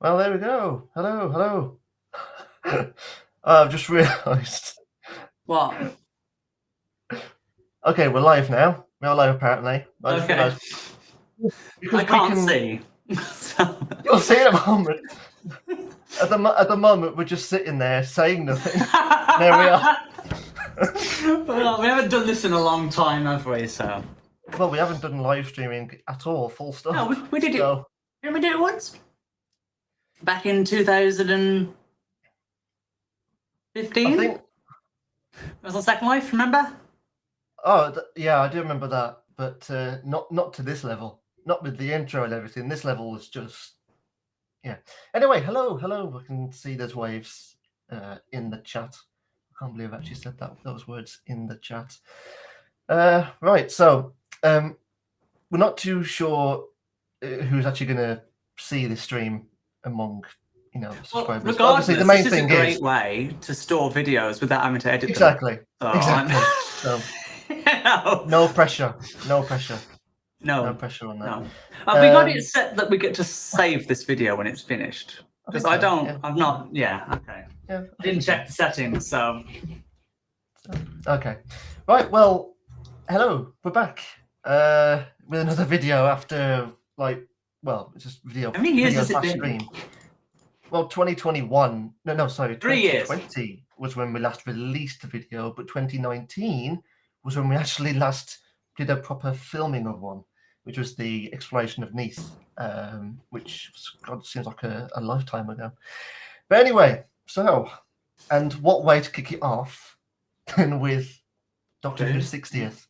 Well, there we go. Hello. I've just realised. What? Okay, we're live now. We're live apparently. I just Okay. realised because I can't see. You'll see in a moment. At the moment, we're just sitting there saying nothing. There we are. Well, we haven't done this in a long time, have we? So. Well, we haven't done live streaming at all. Full stop. No, we did it. So, Didn't we do it once? Back in 2015. I think. It was on Second Life. Remember? Oh, yeah, I do remember that, but not to this level. Not with the intro and everything. This level was just. Yeah. Anyway, hello. We can see there's waves in the chat. I can't believe I actually said those words in the chat. Right. So we're not too sure who's actually going to see this stream among subscribers. Well, but obviously, the main thing is a great way to store videos without having to edit them. Exactly. So, no pressure. No pressure on that. No. Have we got it set that we get to save this video when it's finished? Because I don't. Yeah. I'm not. Yeah. Okay. Yeah. I didn't check the settings, so. Okay. Right. Well, hello. We're back with another video after it's just video. How many years has it been? Stream. Well, 2021. No, sorry. 3 years. 2020 was when we last released the video, but 2019 was when we actually last did a proper filming of one, which was the exploration of Neath, which seems like a lifetime ago. But anyway, and what way to kick it off than with Doctor Who's 60th?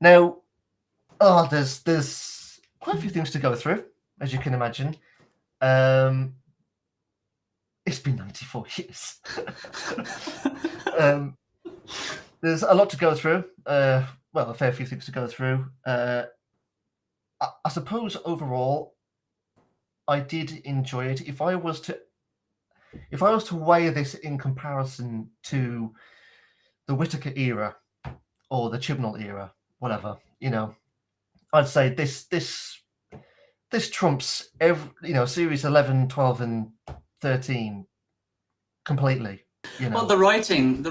Now, there's quite a few things to go through, as you can imagine. It's been 94 years. There's a lot to go through. A fair few things to go through. I suppose overall, I did enjoy it. If I was to weigh this in comparison to the Whittaker era or the Chibnall era, whatever, I'd say this trumps series 11, 12, and 13 completely. Well, the writing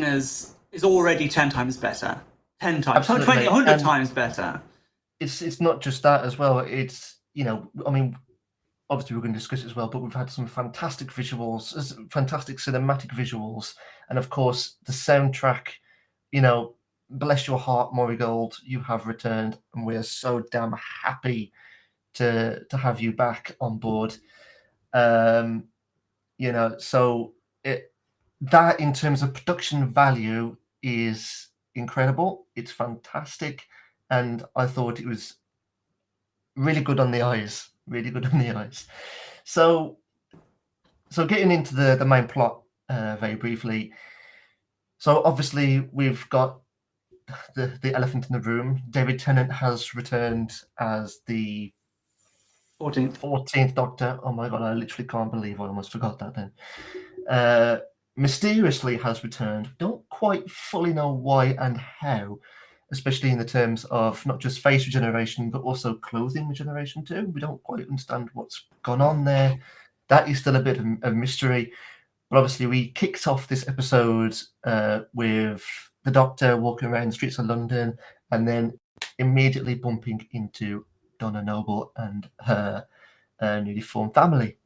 is already 10 times better. 10 times, Absolutely. 20, 100 times better. It's not just that as well. It's obviously we're going to discuss it as well, but we've had some fantastic visuals, fantastic cinematic visuals, and of course the soundtrack. Bless your heart, Marigold, you have returned, and we are so damn happy to have you back on board. So that in terms of production value is incredible. It's fantastic, and I thought it was really good on the eyes. So getting into the main plot very briefly. So obviously we've got the elephant in the room. David Tennant has returned as the 14th Doctor. Oh my god, I literally can't believe I almost forgot that then. Mysteriously has returned. Don't quite fully know why and how, especially in the terms of not just face regeneration, but also clothing regeneration too. We don't quite understand what's gone on there. That is still a bit of a mystery. But obviously we kicked off this episode with the Doctor walking around the streets of London and then immediately bumping into Donna Noble and her newly formed family.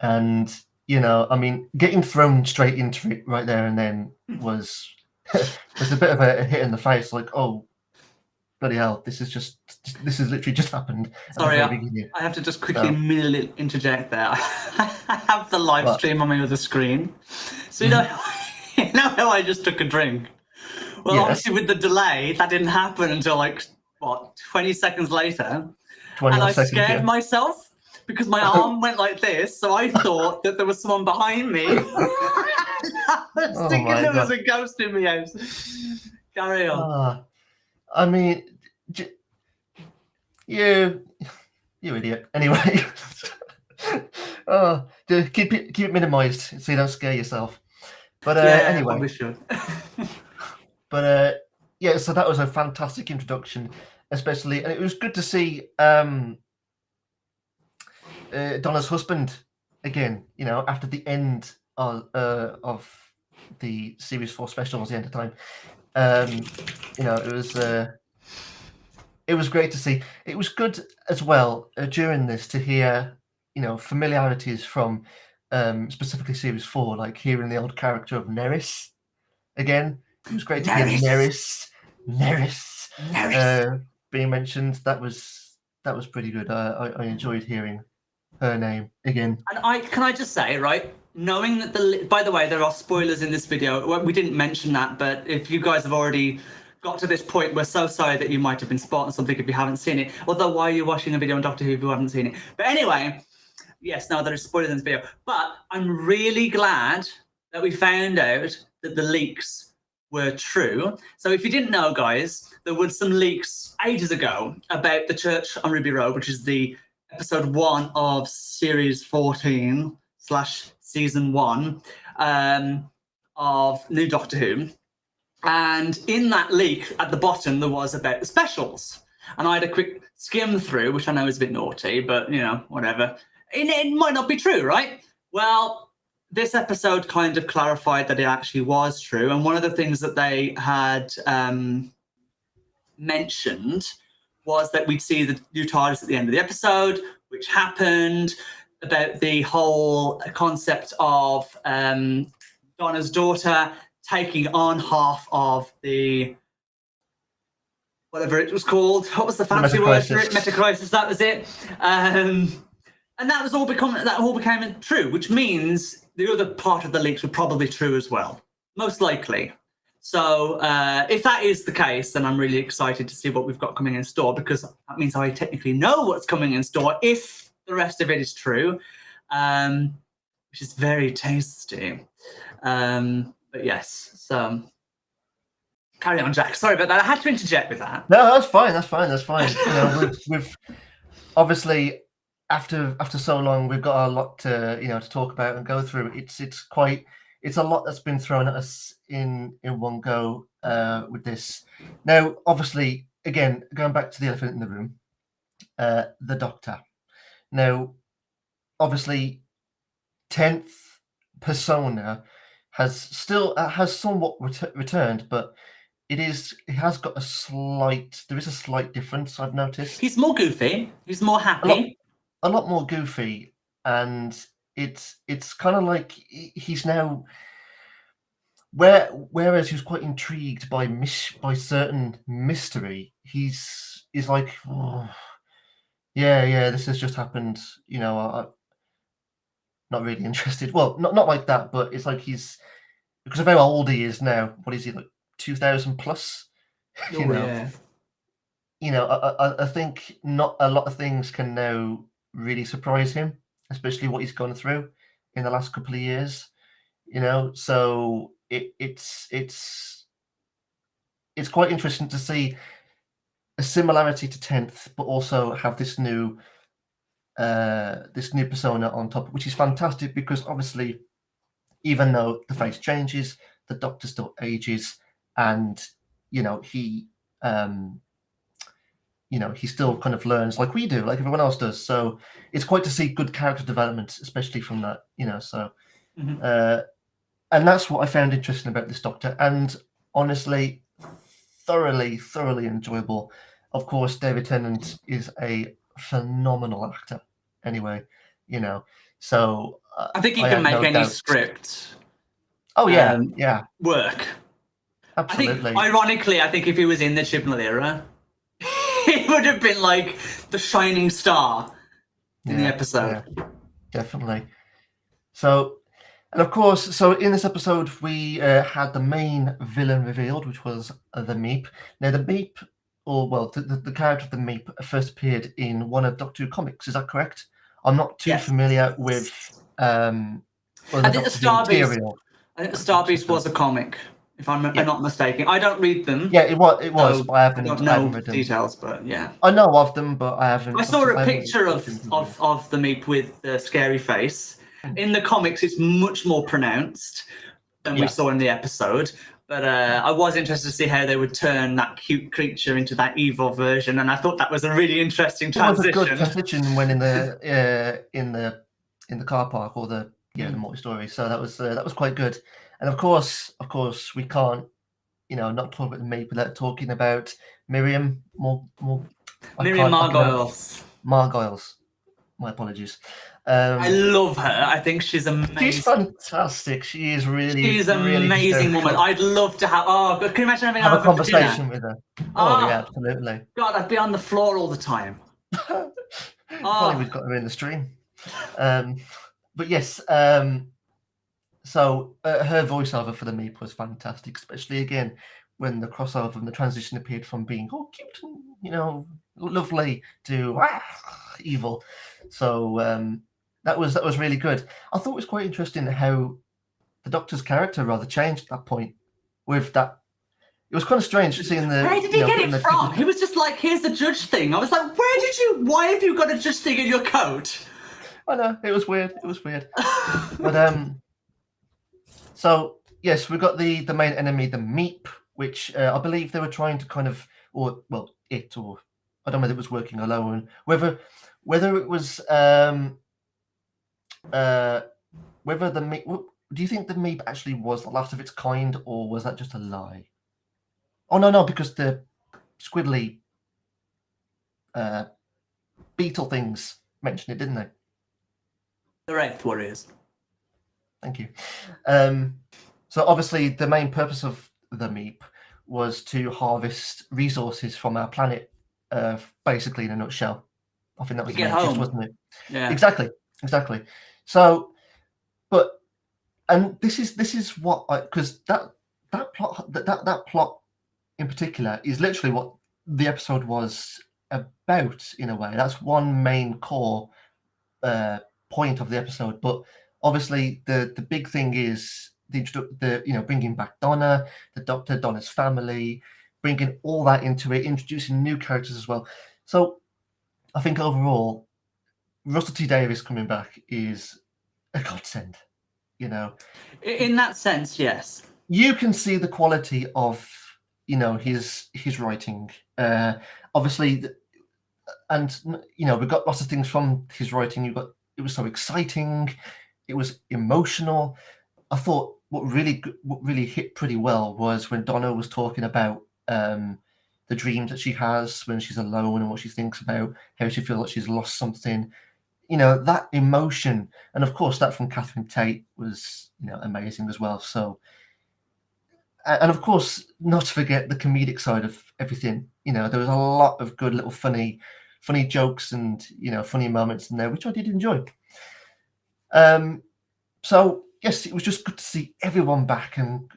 And, getting thrown straight into it right there and then was a bit of a hit in the face, like, oh, bloody hell, this is literally just happened. Sorry, I have to just quickly interject there. I have the live stream on my other screen. So you know how I just took a drink? Well, obviously with the delay, that didn't happen until 20 seconds later. And I scared myself because my arm went like this, so I thought that there was someone behind me. I was thinking there was a ghost in my house. Carry on. You idiot. Anyway, keep it minimized so you don't scare yourself. But anyway, we should. But so that was a fantastic introduction, especially, and it was good to see Donna's husband again. After the end of the Series 4 specials, the end of time. It was great to see. It was good as well during this to hear, familiarities from specifically Series 4, like hearing the old character of Neris again. It was great to hear Neris being mentioned. That was pretty good. I enjoyed hearing her name again. And can I just say, right, knowing that by the way, there are spoilers in this video. Well, we didn't mention that, but if you guys have already got to this point, we're so sorry that you might have been spotting something if you haven't seen it. Although, why are you watching a video on Doctor Who if you haven't seen it? But anyway, yes, no, there are spoilers in this video. But I'm really glad that we found out that the leaks were true. So if you didn't know, guys, there were some leaks ages ago about the church on Ruby Road, which is the episode 1 of series 14/season 1 of New Doctor Who. And in that leak at the bottom, there was about the specials. And I had a quick skim through, which I know is a bit naughty, but, whatever. It might not be true, right? Well, this episode kind of clarified that it actually was true. And one of the things that they had mentioned was that we'd see the new Tardis at the end of the episode, which happened, about the whole concept of Donna's daughter taking on half of the, whatever it was called. What was the fancy word for it? Metacrisis, that was it. And that all became true, which means the other part of the leaks were probably true as well, most likely. So if that is the case, then I'm really excited to see what we've got coming in store, because that means I technically know what's coming in store if the rest of it is true, which is very tasty. But yes, so carry on, Jack. Sorry about that. I had to interject with that. No, that's fine. We've obviously after so long, we've got a lot to talk about and go through. It's a lot that's been thrown at us in one go with this. Now, obviously, again, going back to the elephant in the room, the Doctor. Now, obviously, 10th persona has somewhat returned, but there is a slight difference, I've noticed. He's more goofy. He's more happy. A lot more goofy, and it's kind of like he's now, whereas he was quite intrigued by certain mystery, he's like, oh, yeah, this has just happened. I'm not really interested. Well, not like that, but it's like because of how old he is now. What is he, like 2000 plus? Yeah. I think not a lot of things can now really surprise him, especially what he's gone through in the last couple of years. So it's quite interesting to see a similarity to 10th, but also have this new persona on top, which is fantastic, because obviously, even though the face changes, the Doctor still ages, and he he still kind of learns like we do, like everyone else does. So it's quite to see good character development, especially from that. So and that's what I found interesting about this Doctor, and honestly, thoroughly enjoyable. Of course, David Tennant is a phenomenal actor. Anyway, so I think he can make any script. Oh yeah, yeah, work. Absolutely. Ironically, I think if he was in the Chibnall era, he would have been like the shining star in the episode. Yeah, definitely. So, and of course, in this episode, we had the main villain revealed, which was the Meep. Now, the Meep, the character of the Meep first appeared in one of Doctor Who comics. Is that correct? I'm not too familiar with. I think the Starbeast was a comic, if I'm not mistaken. I don't read them. Yeah, it was. But I haven't read them. Details, but yeah. I know of them, but I haven't. I saw a picture of the Meep with the scary face. In the comics, it's much more pronounced than we saw in the episode. But I was interested to see how they would turn that cute creature into that evil version, and I thought that was a really interesting transition. It was a good transition when in the car park or the multi-story. So that was quite good. And of course, we can't not talk about the Meep without talking about Miriam. Miriam Margoyles. Margoyles. My apologies. I love her. I think she's amazing. She's fantastic. She is really. She's an amazing woman. I'd love to have. Oh, God, can you imagine having a conversation with her? Oh yeah, absolutely. God, I'd be on the floor all the time. Probably we've got her in the stream. But yes. So her voiceover for the Meep was fantastic, especially again when the crossover and the transition appeared from being cute and lovely to evil. So that was really good. I thought it was quite interesting how the Doctor's character rather changed at that point. With that, it was kind of strange seeing the. Where did he get it from? He was just like, "Here's the judge thing." I was like, Why have you got a judge thing in your coat? I know it was weird. But so yes, we got the main enemy, the Meep, which I believe they were trying to kind of, I don't know whether it was working alone, whether it was whether the Meep. Do you think the Meep actually was the last of its kind, or was that just a lie? Oh no, because the squiddly beetle things mentioned it, didn't they? The Wraith Warriors. Thank you. So obviously the main purpose of the Meep was to harvest resources from our planet, basically in a nutshell. I think that was the main gist, wasn't it? Yeah. Exactly. So, and this is what because that plot in particular is literally what the episode was about in a way. That's one main core point of the episode, but obviously the big thing is the bringing back Donna, the Doctor, Donna's family, bringing all that into it, introducing new characters as well. So I think overall, Russell T Davies coming back is a godsend. In that sense, yes. You can see the quality of his writing. Obviously, and we've got lots of things from his writing. It was so exciting, it was emotional. I thought what really hit pretty well was when Donna was talking about the dreams that she has when she's alone and what she thinks about, how she feels like she's lost something. That emotion, and of course that from Catherine Tate was amazing as well. So, and of course not to forget the comedic side of everything. There was a lot of good little funny jokes and funny moments in there, which I did enjoy. So yes, it was just good to see everyone back, and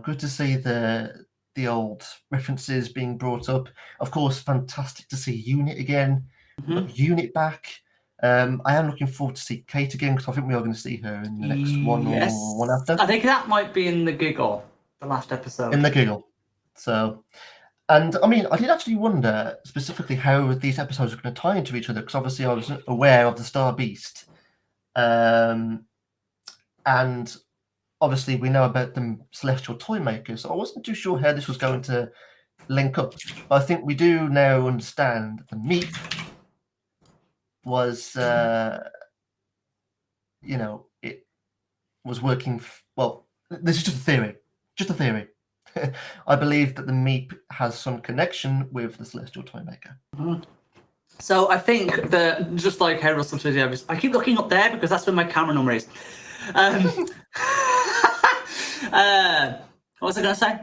good to see the old references being brought up. Of course, fantastic to see Unit again. Unit back. I am looking forward to see Kate again, because I think we are going to see her in the next one or one after. I think that might be in the Giggle, the last episode. In the Giggle. So, and I mean, I did actually wonder specifically how these episodes are going to tie into each other, because obviously I was aware of the Star Beast. And obviously we know about the Celestial Toy Makers. So I wasn't too sure how this was going to link up. But I think we do now understand that the Meep was, it was working. Well, this is just a theory. I believe that the Meep has some connection with the Celestial Toy Maker. So I think that, just like how Russell T Davies, I keep looking up there because that's where my camera number is. What was I going to say?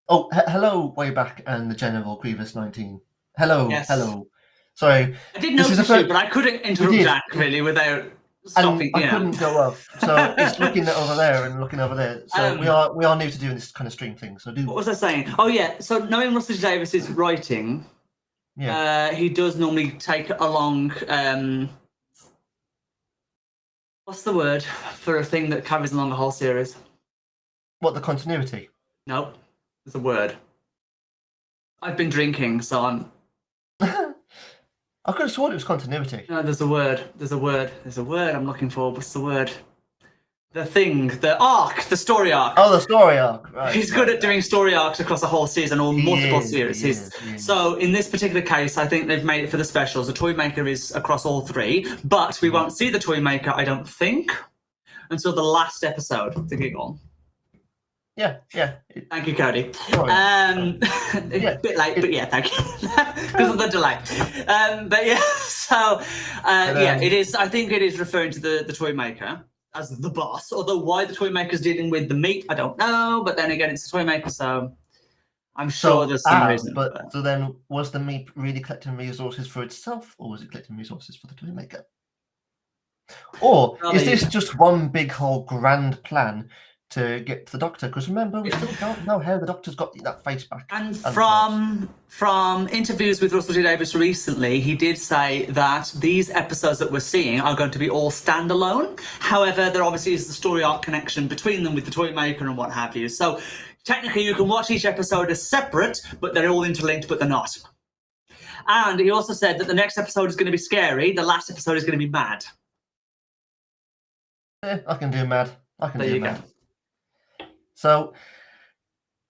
Oh, hello, Wayback and the General Grievous 19. Hello, yes. Hello. Sorry. I did notice you, but I couldn't interrupt Jack really without stopping. I couldn't go off. So it's looking over there and looking over there. So we are new to doing this kind of stream thing. So What was I saying? Oh yeah. So knowing Russell T Davies' writing, he does normally take along. What's the word for a thing that carries along a whole series? What, the continuity? No, there's a word. I've been drinking, so I'm. I could have sworn it was continuity. No, there's a word. There's a word I'm looking for. What's the word? the story arc. Oh, the story arc. Right, He's good at doing story arcs across a whole season or multiple series. He is. So in this particular case, I think they've made it for the specials. The Toymaker is across all three, but we won't see the Toymaker, I don't think, until the last episode, the giggle. Yeah. Thank you, Cody. Yeah. A bit late, but yeah, thank you. Because of the delay. But yeah, so it is. I think it is referring to the Toymaker as the boss. Although why the Toymaker's dealing with the meat, I don't know. But then again, it's the Toymaker, so I'm sure there's some reason. But so then, was the meat really collecting resources for itself, or was it collecting resources for the Toymaker? Or is this just one big whole grand plan to get to the Doctor? Because remember, we still don't know how the Doctor's got that face back. And from interviews with Russell T Davies recently, he did say that these episodes that we're seeing are going to be all standalone. However, there obviously is the story arc connection between them with the Toymaker and what have you. So technically, you can watch each episode as separate, but they're all interlinked, but they're not. And he also said that the next episode is going to be scary. The last episode is going to be mad. I can do mad. I can do mad. Go. So,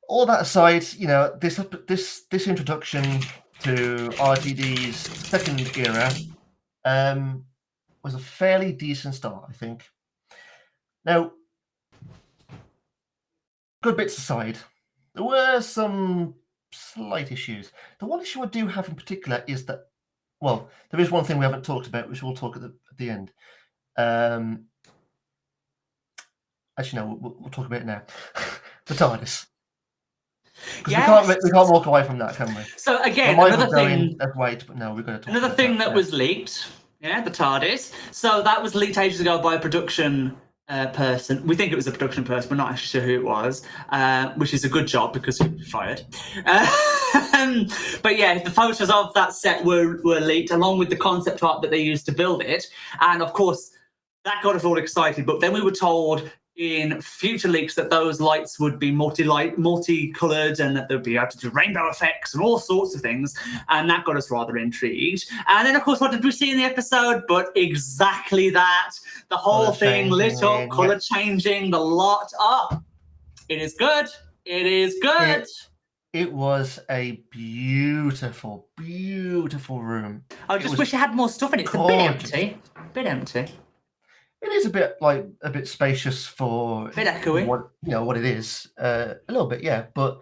all that aside, this introduction to RTD's second era was a fairly decent start, I think. Now, good bits aside, there were some slight issues. The one issue I do have in particular is that, well, there is one thing we haven't talked about, which we'll talk at the end. Actually, no, we'll talk about it now. The Tardis. Because we can't walk away from that, can we? So again, another thing. Wait, but no, we're going to talk another about thing that was leaked. Yeah, the Tardis. So that was leaked ages ago by a production person. We think it was a production person. We're not actually sure who it was, which is a good job because he was fired. But yeah, the photos of that set were leaked along with the concept art that they used to build it, and of course that got us all excited. But then we were told in future leaks that those lights would be multicolored and that they'd be able to do rainbow effects and all sorts of things, and that got us rather intrigued. And then of course, what did we see in the episode but exactly that? The whole thing lit up, color changing, the lot up. It is good. It was a beautiful room. I just wish it had more stuff in it. It's a bit empty. It is a bit spacious for a bit echoey. What it is. A little bit, yeah. But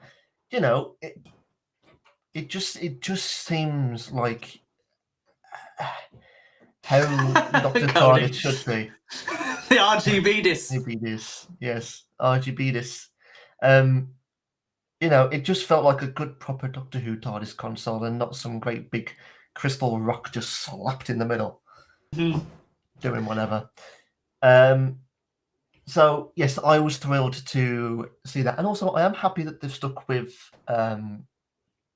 it just seems like how Dr. Tardis should be. The RGB-dis. RGB-dis, yes, RGB-dis. It just felt like a good proper Doctor Who TARDIS console and not some great big crystal rock just slapped in the middle, doing whatever. So yes, I was thrilled to see that, and also I am happy that they've stuck with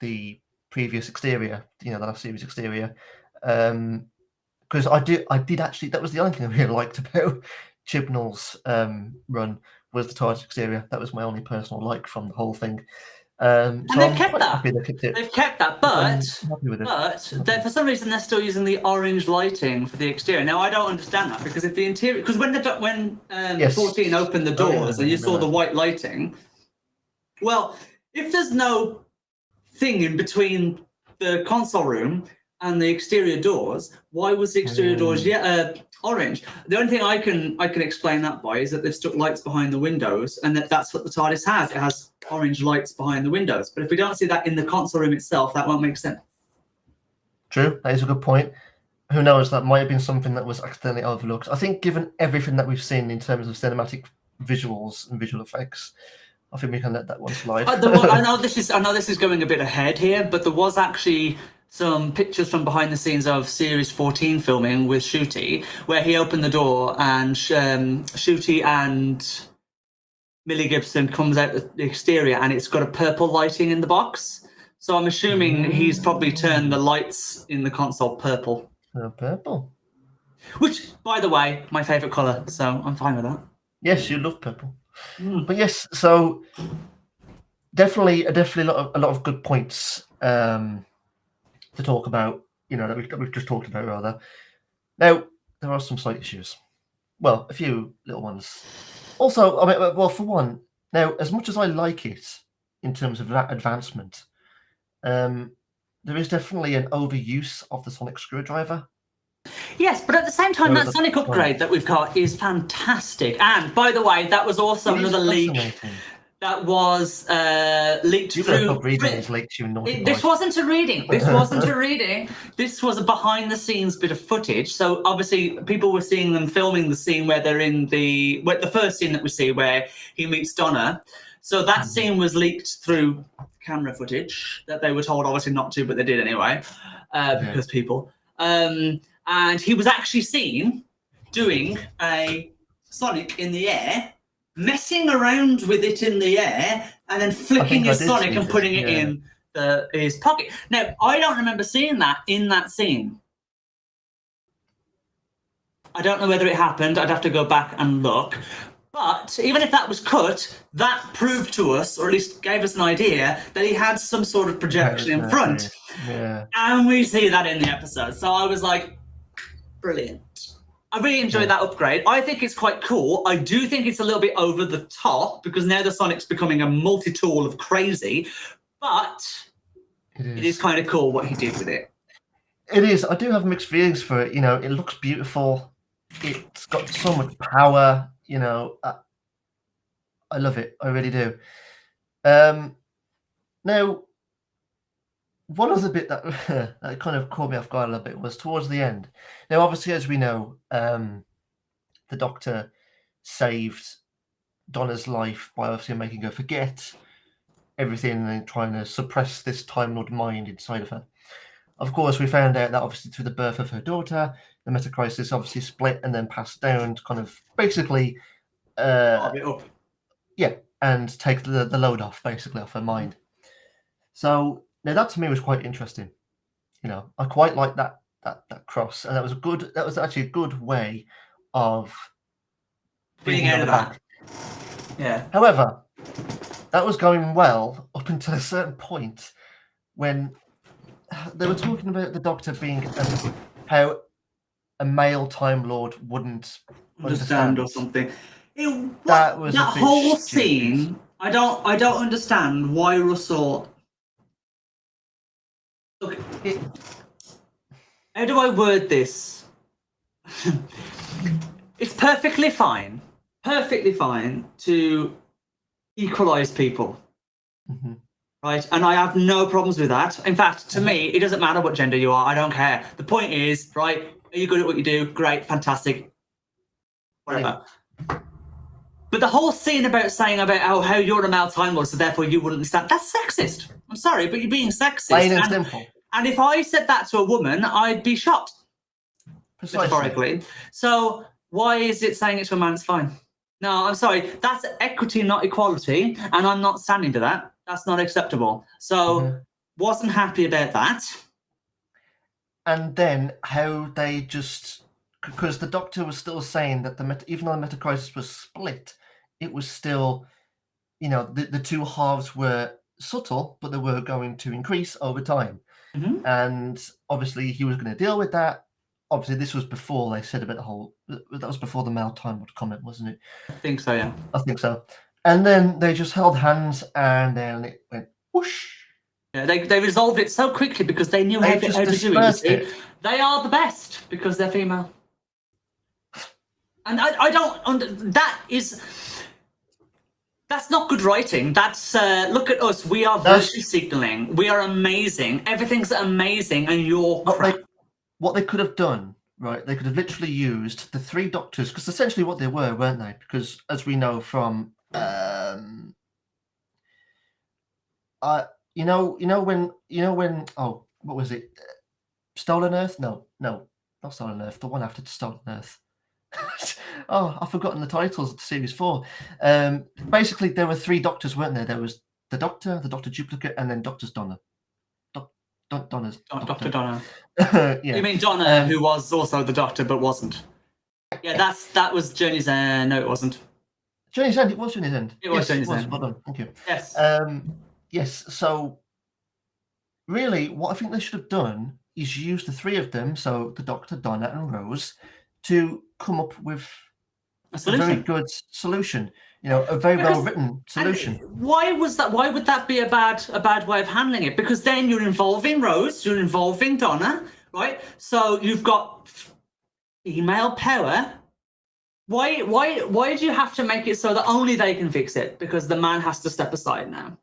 the previous exterior, the last series exterior, because I did actually. That was the only thing I really liked about Chibnall's run was the TARDIS exterior. That was my only personal like from the whole thing. And so they've kept that. They've kept that, but for some reason they're still using the orange lighting for the exterior. Now I don't understand that because if the interior, because when 14 opened the doors and you saw the white lighting, well, if there's no thing in between the console room and the exterior doors, why was the exterior doors orange? The only thing I can explain that by is that they've stuck lights behind the windows, and that's what the TARDIS has. It has orange lights behind the windows. But if we don't see that in the console room itself, that won't make sense. True, that is a good point. Who knows? That might have been something that was accidentally overlooked. I think, given everything that we've seen in terms of cinematic visuals and visual effects, I think we can let that one slide. I know this is going a bit ahead here, but there was actually some pictures from behind the scenes of Series 14 filming with Shooty, where he opened the door and Shooty and Millie Gibson comes out the exterior and it's got a purple lighting in the box. So I'm assuming he's probably turned the lights in the console purple. Purple. Which, by the way, my favourite colour, so I'm fine with that. Yes, you love purple. But yes, so definitely a lot of good points to talk about, that we've just talked about rather. Now, there are some slight issues. Well, a few little ones. Also, I mean, well, for one, now as much as I like it in terms of that advancement, there is definitely an overuse of the sonic screwdriver. Yes, but at the same time, that sonic upgrade that we've got is fantastic. And by the way, that was also another leak that was leaked through. Reading these leaks, you naughty boy. This wasn't a reading. This wasn't a reading. This was a behind-the-scenes bit of footage. So obviously, people were seeing them filming the scene where they're in the first scene that we see where he meets Donna. So that scene was leaked through camera footage that they were told obviously not to, but they did anyway, because people. And he was actually seen doing a sonic in the air, messing around with it in the air, and then flicking his sonic and putting it in his pocket. Now, I don't remember seeing that in that scene. I don't know whether it happened. I'd have to go back and look. But even if that was cut, that proved to us, or at least gave us an idea, that he had some sort of projection in front. Yeah. And we see that in the episode. So I was like, brilliant. I really enjoyed that upgrade. I think it's quite cool. I do think it's a little bit over the top because now the Sonic's becoming a multi-tool of crazy, but it is kind of cool what he did with it. It is. I do have mixed feelings for it. You know, it looks beautiful. It's got so much power. You know, I love it. I really do. Now, one other bit that, that kind of caught me off guard a little bit was towards the end. Now, obviously, as we know, the Doctor saved Donna's life by obviously making her forget everything and trying to suppress this Time Lord mind inside of her. Of course, we found out that obviously through the birth of her daughter, the metacrisis obviously split and then passed down to kind of basically, and take the load off basically off her mind. So now that to me was quite interesting. You know, I quite like that cross, and that was actually a good way of bringing out of that. Yeah. However, that was going well up until a certain point when they were talking about the Doctor being how a male Time Lord wouldn't understand or something. That was that whole scene. I don't understand why Russell. Look, how do I word this? It's perfectly fine to equalize people. Mm-hmm. Right, and I have no problems with that. In fact, to me, it doesn't matter what gender you are. I don't care. The point is, right, are you good at what you do? Great, fantastic, whatever. Yeah. But the whole scene about saying about how you're a male Time Lord, so therefore you wouldn't understand, that's sexist. I'm sorry, but you're being sexist. Plain and simple. And if I said that to a woman, I'd be shot. Precisely. Metaphorically. So why is it saying it to a man? It's fine. No, I'm sorry. That's equity, not equality, and I'm not standing for that. That's not acceptable. So wasn't happy about that. And then how they just, because the Doctor was still saying that even though the metacrisis was split, it was still, you know, the two halves were subtle, but they were going to increase over time. Mm-hmm. And obviously he was going to deal with that. Obviously, this was before they said about the whole. That was before the male Time Lord comment, wasn't it? I think so, yeah. I think so. And then they just held hands, and then it went whoosh. Yeah, they resolved it so quickly because they knew how to do it. They are the best because they're female. And I don't. That's not good writing. That's look at us. We are virtue signaling. We are amazing. Everything's amazing, and you're crap. What they could have done, right? They could have literally used the three Doctors, because essentially what they were, weren't they? Because as we know from, when oh, what was it? Stolen Earth? No, not Stolen Earth. The one after Stolen Earth. Oh, I've forgotten the titles of Series 4. Basically, there were three Doctors, weren't there? There was the Doctor Duplicate, and then Doctor's Donna. Donna's Dr. Donna. Yeah. You mean Donna, who was also the Doctor but wasn't? Yeah, that was Journey's End. No, it wasn't. Journey's End. It was Journey's End. It was Journey's End. Well done. Thank you. Yes. Yes. So, really, what I think they should have done is use the three of them, so the Doctor, Donna, and Rose, to come up with a solution. A very good solution. A very well written solution. Why was that? Why would that be a bad way of handling it? Because then you're involving Rose, you're involving Donna, right? So you've got female power. Why do you have to make it so that only they can fix it? Because the man has to step aside now.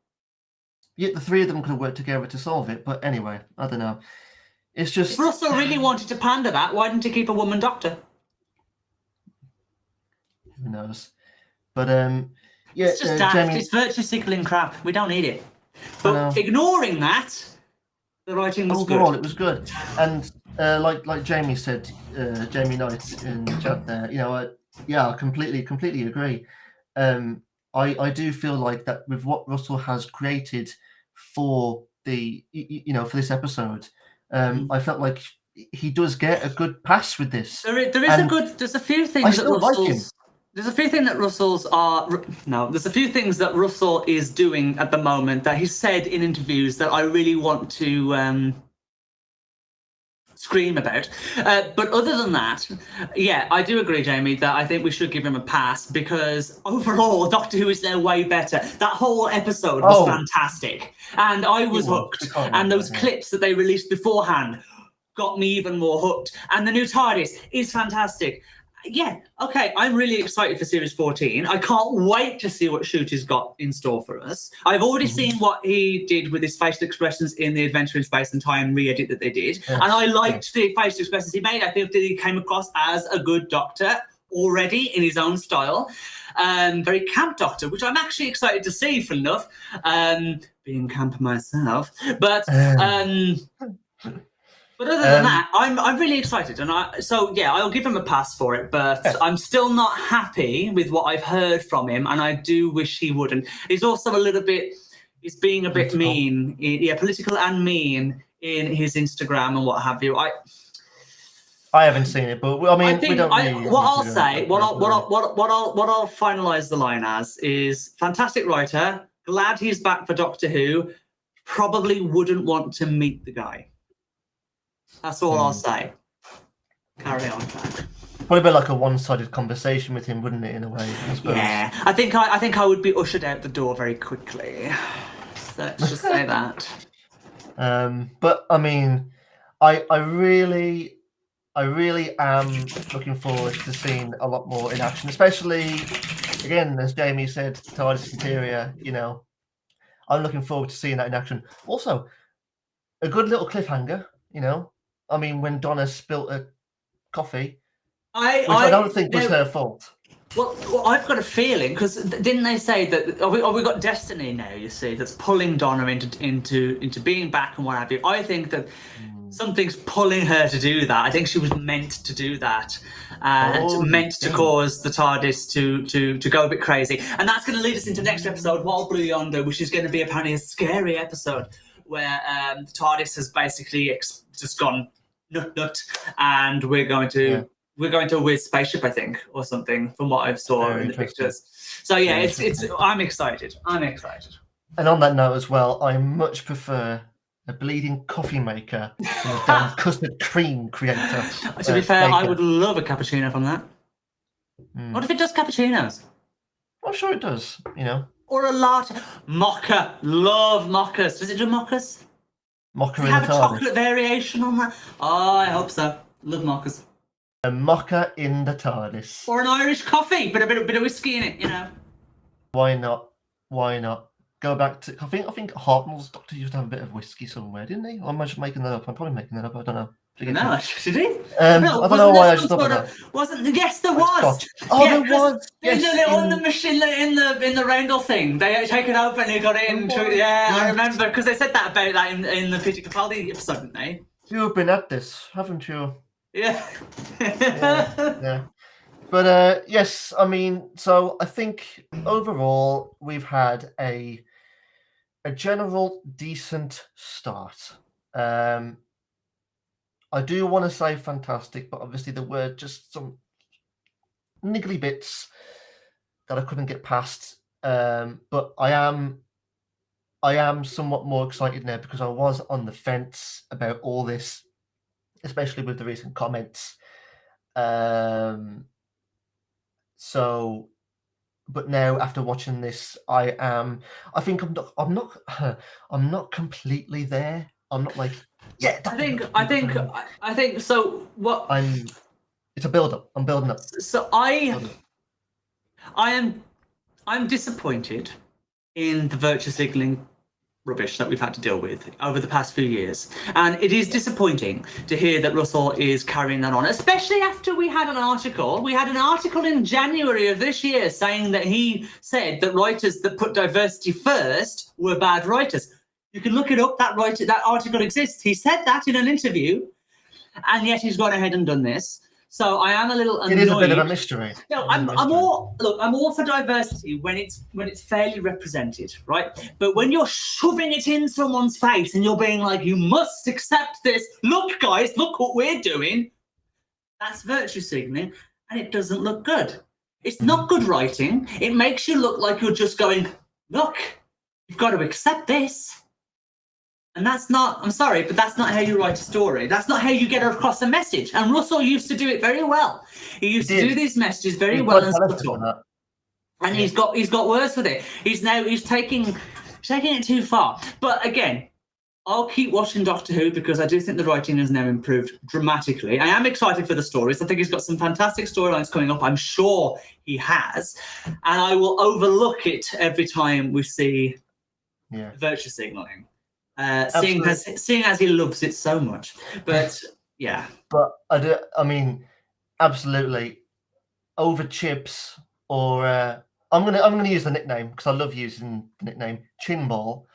Yet the three of them could have worked together to solve it. But anyway, I don't know. It's just... If Russell really wanted to pander that, why didn't he keep a woman doctor? Who knows? But yeah, it's just daft. It's virtue signaling crap. We don't need it. But ignoring that, the writing was overall, good. It was good. And like Jamie said, Jamie Knight in the chat there, I completely agree. I do feel like that with what Russell has created for the for this episode, I felt like he does get a good pass with this. There's a few things that Russell's. There's a few things that there's a few things that Russell is doing at the moment that he said in interviews that I really want to scream about. But other than that, yeah, I do agree, Jamie, that I think we should give him a pass because overall, Doctor Who is now way better. That whole episode was fantastic. And I was hooked. And those clips that they released beforehand got me even more hooked. And the new TARDIS is fantastic. Yeah, okay, I'm really excited for Series 14. I can't wait to see what Shooty's got in store for us. I've already seen what he did with his facial expressions in the Adventure in Space and Time re-edit that they did. Yes, and I liked the facial expressions he made. I think that he came across as a good Doctor already in his own style. Very camp Doctor, which I'm actually excited to see, for enough. Being camp myself. But other than that, I'm really excited, and I'll give him a pass for it. But I'm still not happy with what I've heard from him, and I do wish he wouldn't. He's also he's being a bit mean, political and mean in his Instagram and what have you. I haven't seen it, but I mean, we don't really what I'll finalise the line as is fantastic writer. Glad he's back for Doctor Who. Probably wouldn't want to meet the guy. That's all I'll say. Carry on, Craig. Probably be like a one-sided conversation with him, wouldn't it, in a way? I suppose. Yeah, I think I would be ushered out the door very quickly. So let's just say that. But I mean, I really am looking forward to seeing a lot more in action, especially again, as Jamie said, TARDIS Interior. I'm looking forward to seeing that in action. Also, a good little cliffhanger. I mean, when Donna spilt her coffee, which I don't think was her fault. Well, I've got a feeling, because didn't they say that we got Destiny now, you see, that's pulling Donna into being back and what have you. I think that something's pulling her to do that. I think she was meant to do that, and meant to cause the TARDIS to go a bit crazy. And that's going to lead us into next episode, Wild Blue Yonder, which is going to be apparently a scary episode, where the TARDIS has basically just gone nut, and we're going to a weird spaceship, I think, or something, from what I've saw in the pictures. So yeah, it's I'm excited. And on that note as well, I much prefer a bleeding coffee maker than a damn custard cream creator. To be fair, I would love a cappuccino from that. What if it does cappuccinos? I'm sure it does, Or a latte. Mocha. Love mochas. Does it do mochas? Mocha Does it have a chocolate variation on that? Oh, I hope so. Love mochas. A mocha in the TARDIS. Or an Irish coffee, but a bit of whiskey in it, Why not? Go back to... I think Hartnell's Doctor used to have a bit of whiskey somewhere, didn't he? Or am I just making that up? I'm probably making that up. I don't know. No, did he? I don't know why I just thought of that. Yes, there was. There was. On the machine in the Randall thing, they take it open and he got it in. I remember, because they said that about that in the Peter Capaldi episode, didn't they? You've been at this, haven't you? Yeah. Yeah. But yes, I mean, so I think overall we've had a general decent start. I do want to say fantastic, but obviously there were just some niggly bits that I couldn't get past. But I am somewhat more excited now, because I was on the fence about all this, especially with the recent comments. So, but now after watching this, I think I'm not completely there. I'm not like, yeah. I think so. What it's a build up. I'm building up. So I'm disappointed in the virtue signaling rubbish that we've had to deal with over the past few years. And it is disappointing to hear that Russell is carrying that on, especially after we had an article. We had an article in January of this year saying that he said that writers that put diversity first were bad writers. You can look it up, that article exists. He said that in an interview, and yet he's gone ahead and done this. So I am a little annoyed. It is a bit of a mystery. No, I'm all for diversity when it's fairly represented, right? But when you're shoving it in someone's face and you're being like, you must accept this. Look, guys, look what we're doing. That's virtue signaling, and it doesn't look good. It's not good writing. It makes you look like you're just going, look, you've got to accept this. And that's not, I'm sorry, but that's not how you write a story. That's not how you get across a message. And Russell used to do it very well. He used to do these messages very well and subtle. And he's got worse with it. He's taking it too far. But again, I'll keep watching Doctor Who because I do think the writing has now improved dramatically. I am excited for the stories. I think he's got some fantastic storylines coming up. I'm sure he has. And I will overlook it every time we see virtue signaling. Seeing as he loves it so much, but yeah. But I mean, absolutely, over chips or I'm gonna use the nickname because I love using the nickname Chinball.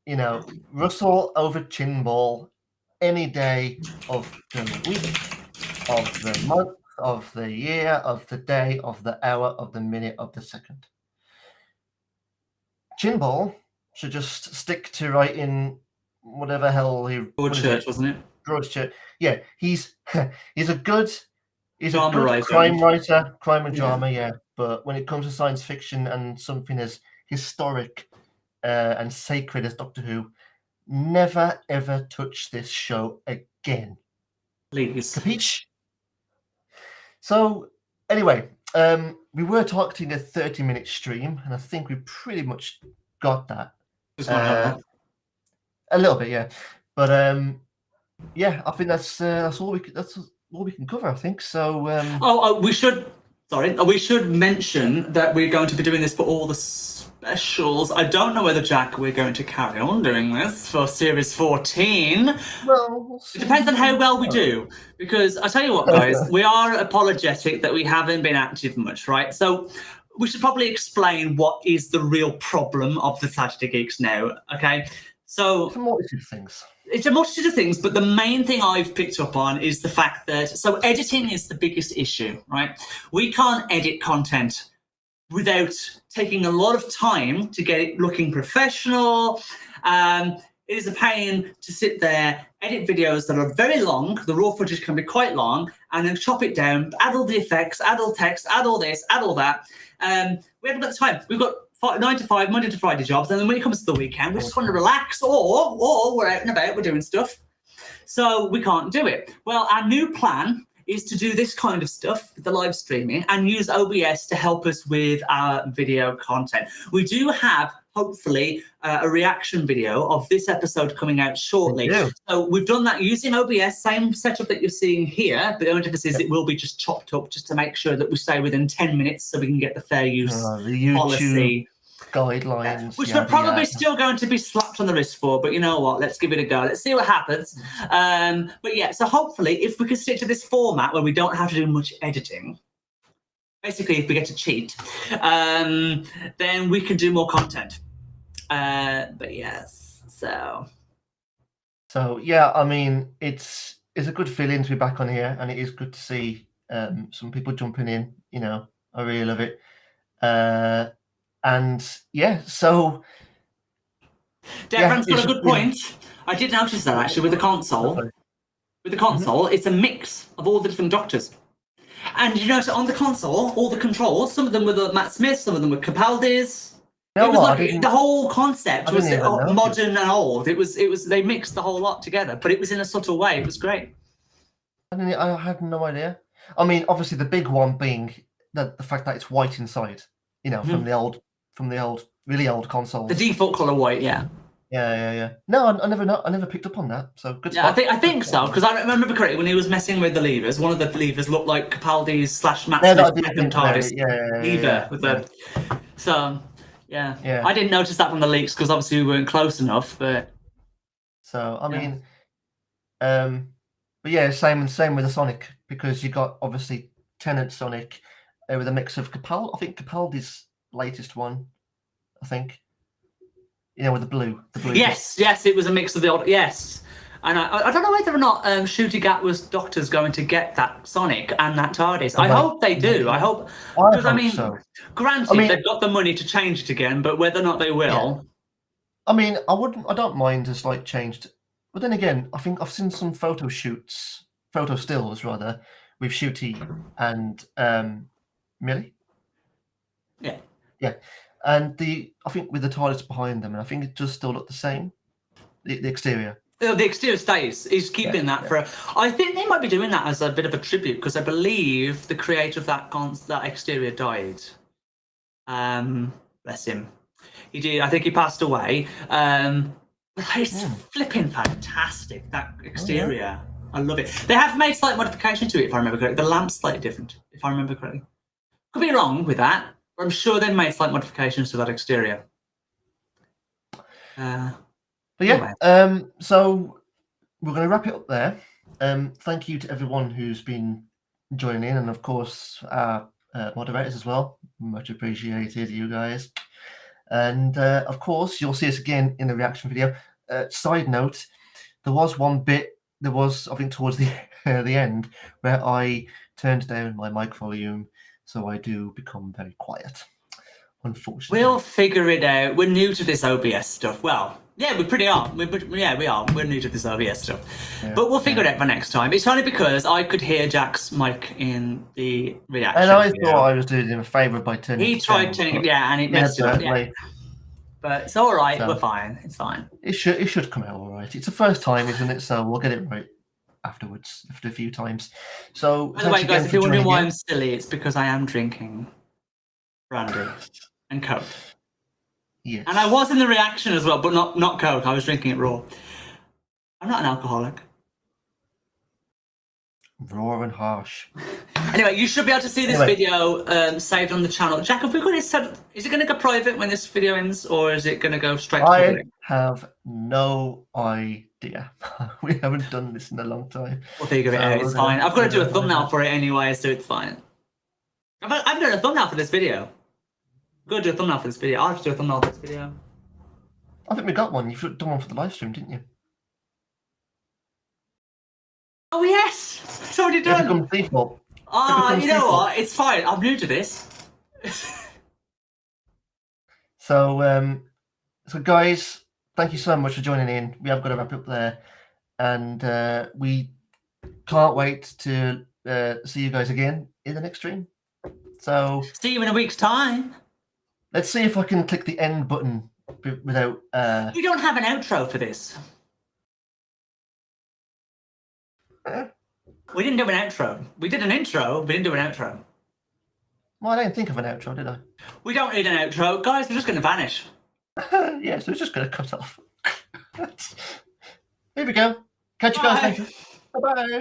You know, Russell over Chinball any day of the week, of the month, of the year, of the day, of the hour, of the minute, of the second. Chinball should just stick to writing whatever hell he. Broadchurch, wasn't it? Broadchurch. Yeah, he's a good writer. Crime writer, crime and drama. Yeah, but when it comes to science fiction and something as historic and sacred as Doctor Who, never ever touch this show again. Please. Capiche? So anyway, we were targeting a 30-minute stream, and I think we pretty much got that. A little bit, yeah. But yeah, I think that's all we can cover. I think so. We should mention that we're going to be doing this for all the specials. I don't know whether, Jack, we're going to carry on doing this for series 14. Well, it depends on how well we do. Because I tell you what, guys, we are apologetic that we haven't been active much, right? So we should probably explain what is the real problem of the Saturday Geeks now, okay? So it's a multitude of things. It's a multitude of things, but the main thing I've picked up on is the fact that, so editing is the biggest issue, right? We can't edit content without taking a lot of time to get it looking professional. It is a pain to sit there, edit videos that are very long. The raw footage can be quite long, and then chop it down, add all the effects, add all text, add all this, add all that. We haven't got the time. We've got 9 to 5, Monday to Friday jobs, and then when it comes to the weekend, we just want to relax, or we're out and about, we're doing stuff. So we can't do it. Well, our new plan is to do this kind of stuff, the live streaming, and use OBS to help us with our video content. We do have, hopefully, a reaction video of this episode coming out shortly. So we've done that using OBS, same setup that you're seeing here, but the only difference is it will be just chopped up just to make sure that we stay within 10 minutes so we can get the fair use policy guidelines, which we're probably still going to be slapped on the wrist for, but you know what, let's give it a go, let's see what happens. But yeah, so hopefully if we can stick to this format where we don't have to do much editing, basically if we get to cheat, then we can do more content. But yes, so yeah, I mean, it's a good feeling to be back on here, and it is good to see some people jumping in. You know, I really love it. And yeah, so Devran's got a good point. I did notice that actually with the console. With the console, it's a mix of all the different doctors. And you notice on the console, all the controls, some of them were the Matt Smith, some of them were Capaldi's. It was like the whole concept was modern and old. It was they mixed the whole lot together, but it was in a subtle way. It was great. I had no idea. I mean, obviously the big one being the fact that it's white inside. You know, from the old, really old consoles. The default color white, yeah. Yeah. No, I never picked up on that. So good. Yeah, spot. I think so, because I remember correctly when he was messing with the levers. One of the levers looked like Capaldi's / Matt Yeah, Smith's I did second think about Tardis it. Yeah. lever with the. So, Yeah. I didn't notice that from the leaks because obviously we weren't close enough. But so I mean, but yeah, same with the Sonic, because you got obviously Tennant Sonic with a mix of Capaldi. I think Capaldi's latest one. I think. You know, with the blue. Yes, it was a mix of the old. Yes, and I don't know whether or not Shooty Gatwa's doctor's going to get that Sonic and that TARDIS. I hope they do. I hope, because I mean, so. granted they've got the money to change it again, but whether or not they will. I mean, I don't mind a slight change. But then again, I think I've seen some photo stills rather, with Shooty and Millie. Yeah. And I think with the TARDIS behind them, and I think it does still look the same. The exterior. The exterior stays. He's keeping that for. I think they might be doing that as a bit of a tribute, because I believe the creator of that exterior died. Bless him. He did. I think he passed away. It's flipping fantastic, that exterior. I love it. They have made slight modification to it, if I remember correctly. The lamp's slightly different, if I remember correctly. Could be wrong with that. I'm sure they've made slight modifications to that exterior. But yeah, so we're going to wrap it up there. Thank you to everyone who's been joining in, and of course our moderators as well. Much appreciated, you guys. And of course, you'll see us again in the reaction video. Side note, there was one bit. There was, I think, towards the end where I turned down my mic volume. So I do become very quiet, unfortunately. We'll figure it out. We're new to this OBS stuff. Well, yeah, we pretty are. We are. We're new to this OBS stuff. But we'll figure it out for next time. It's only because I could hear Jack's mic in the reaction. And I thought I was doing him a favour by turning it down. He tried turning it, and it messed it up. Yeah. But it's all right. We're fine. It's fine. It should come out all right. It's the first time, isn't it? So we'll get it right afterwards, after a few times. So, by the way, guys, if you're wondering why I'm silly, it's because I am drinking brandy and Coke. Yes. And I was in the reaction as well, but not Coke. I was drinking it raw. I'm not an alcoholic. Raw and harsh. Anyway, you should be able to see this video saved on the channel. Jack, have we got it set? Is it going to go private when this video ends, or is it going to go straight to public? I have no idea. We haven't done this in a long time. We'll figure it out. It's fine. I've got to do a thumbnail for it anyway, so it's fine. I've done a thumbnail for this video. I've got to do a thumbnail for this video. I'll have to do a thumbnail for this video. I think we got one. You've done one for the live stream, didn't you? Oh, yes! It's already done. It becomes default. You know what? It's fine. I'm new to this. So guys, thank you so much for joining in. We have got to wrap up there. And we can't wait to see you guys again in the next stream. So see you in a week's time. Let's see if I can click the end button without... We don't have an outro for this. We didn't do an outro. We did an intro, we didn't do an outro. Well, I didn't think of an outro, did I? We don't need an outro. Guys, we're just going to vanish. Yeah, so it's just going to cut off. Here we go. Catch you guys later. Bye-bye.